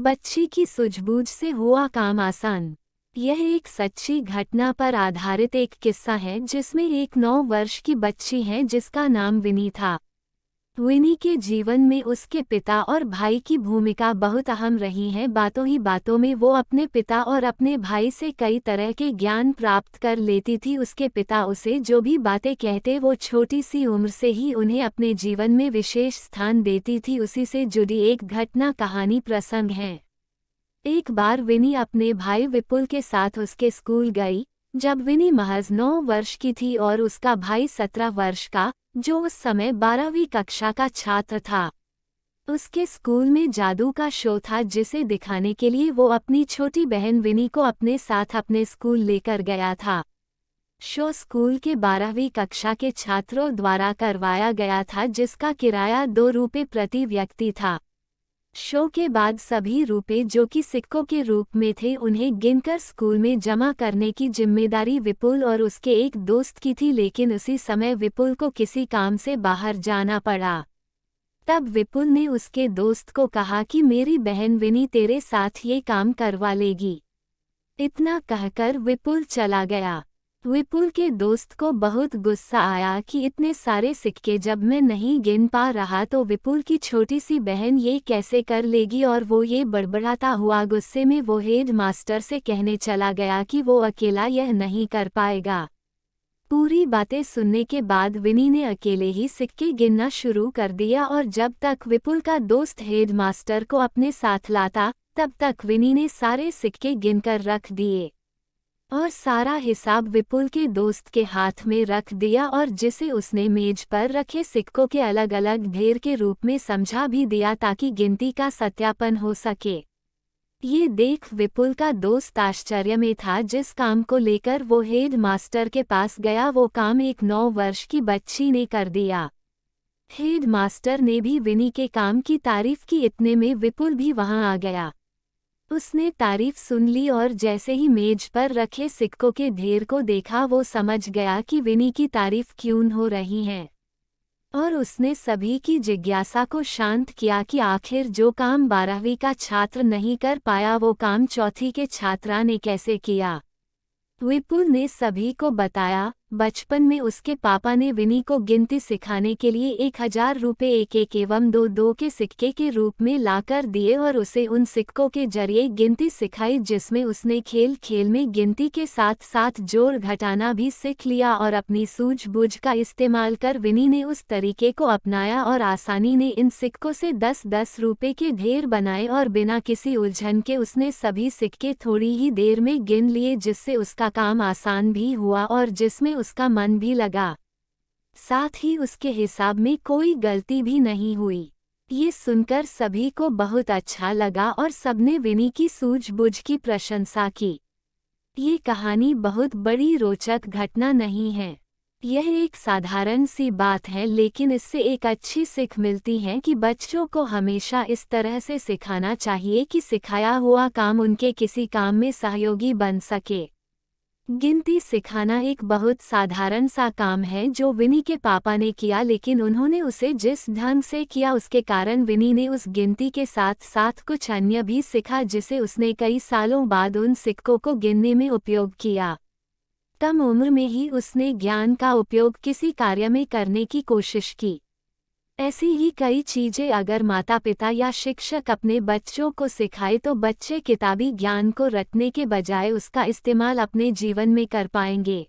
बच्ची की सूझबूझ से हुआ काम आसान। यह एक सच्ची घटना पर आधारित एक किस्सा है जिसमें एक 9 वर्ष की बच्ची है जिसका नाम विनी था। विनी के जीवन में उसके पिता और भाई की भूमिका बहुत अहम रही है। बातों ही बातों में वो अपने पिता और अपने भाई से कई तरह के ज्ञान प्राप्त कर लेती थी। उसके पिता उसे जो भी बातें कहते वो छोटी सी उम्र से ही उन्हें अपने जीवन में विशेष स्थान देती थी। उसी से जुड़ी एक घटना कहानी प्रसंग है। एक बार विनी अपने भाई विपुल के साथ उसके स्कूल गई जब विनी महज 9 वर्ष की थी और उसका भाई 17 वर्ष का, जो उस समय 12वीं कक्षा का छात्र था। उसके स्कूल में जादू का शो था जिसे दिखाने के लिए वो अपनी छोटी बहन विनी को अपने साथ अपने स्कूल लेकर गया था। शो स्कूल के 12वीं कक्षा के छात्रों द्वारा करवाया गया था जिसका किराया 2 रुपये प्रति व्यक्ति था। शो के बाद सभी रुपए जो कि सिक्कों के रूप में थे उन्हें गिनकर स्कूल में जमा करने की जिम्मेदारी विपुल और उसके एक दोस्त की थी। लेकिन उसी समय विपुल को किसी काम से बाहर जाना पड़ा। तब विपुल ने उसके दोस्त को कहा कि मेरी बहन विनी तेरे साथ ये काम करवा लेगी। इतना कहकर विपुल चला गया। विपुल के दोस्त को बहुत गुस्सा आया कि इतने सारे सिक्के जब मैं नहीं गिन पा रहा तो विपुल की छोटी सी बहन ये कैसे कर लेगी, और वो ये बड़बड़ाता हुआ गुस्से में वो हेड मास्टर से कहने चला गया कि वो अकेला यह नहीं कर पाएगा। पूरी बातें सुनने के बाद विनी ने अकेले ही सिक्के गिनना शुरू कर दिया और जब तक विपुल का दोस्त हेड मास्टर को अपने साथ लाता तब तक विनी ने सारे सिक्के गिनकर रख दिए और सारा हिसाब विपुल के दोस्त के हाथ में रख दिया और जिसे उसने मेज पर रखे सिक्कों के अलग अलग ढेर के रूप में समझा भी दिया ताकि गिनती का सत्यापन हो सके। ये देख विपुल का दोस्त आश्चर्य में था। जिस काम को लेकर वो हेड मास्टर के पास गया वो काम एक 9 वर्ष की बच्ची ने कर दिया। हेड मास्टर ने भी विनी के काम की तारीफ की। इतने में विपुल भी वहां आ गया। उसने तारीफ सुन ली और जैसे ही मेज पर रखे सिक्कों के ढेर को देखा वो समझ गया कि विनी की तारीफ क्यों हो रही है और उसने सभी की जिज्ञासा को शांत किया कि आखिर जो काम 12वीं का छात्र नहीं कर पाया वो काम चौथी के छात्रा ने कैसे किया। विपुल ने सभी को बताया बचपन में उसके पापा ने विनी को गिनती सिखाने के लिए 1000 रुपये एक एवं 2 के सिक्के के रूप में लाकर दिए और उसे उन सिक्कों के जरिए गिनती सिखाई जिसमें उसने खेल खेल में गिनती के साथ साथ जोड़ घटाना भी सीख लिया और अपनी सूझबूझ का इस्तेमाल कर विनी ने उस तरीके को अपनाया और आसानी ने इन सिक्कों से 10-10 रुपये के ढेर बनाए और बिना किसी उलझन के उसने सभी सिक्के थोड़ी ही देर में गिन लिए जिससे उसका काम आसान भी हुआ और जिसमें उसका मन भी लगा। साथ ही उसके हिसाब में कोई गलती भी नहीं हुई। ये सुनकर सभी को बहुत अच्छा लगा और सबने विनी की सूझबूझ की प्रशंसा की। ये कहानी बहुत बड़ी रोचक घटना नहीं है। यह एक साधारण सी बात है लेकिन इससे एक अच्छी सीख मिलती है कि बच्चों को हमेशा इस तरह से सिखाना चाहिए कि सिखाया हुआ काम उनके किसी काम में सहयोगी बन सके। गिनती सिखाना एक बहुत साधारण सा काम है जो विनी के पापा ने किया, लेकिन उन्होंने उसे जिस ढंग से किया उसके कारण विनी ने उस गिनती के साथ साथ कुछ अन्य भी सीखा जिसे उसने कई सालों बाद उन सिक्कों को गिनने में उपयोग किया। कम उम्र में ही उसने ज्ञान का उपयोग किसी कार्य में करने की कोशिश की। ऐसी ही कई चीजें अगर माता पिता या शिक्षक अपने बच्चों को सिखाए तो बच्चे किताबी ज्ञान को रटने के बजाय उसका इस्तेमाल अपने जीवन में कर पाएंगे।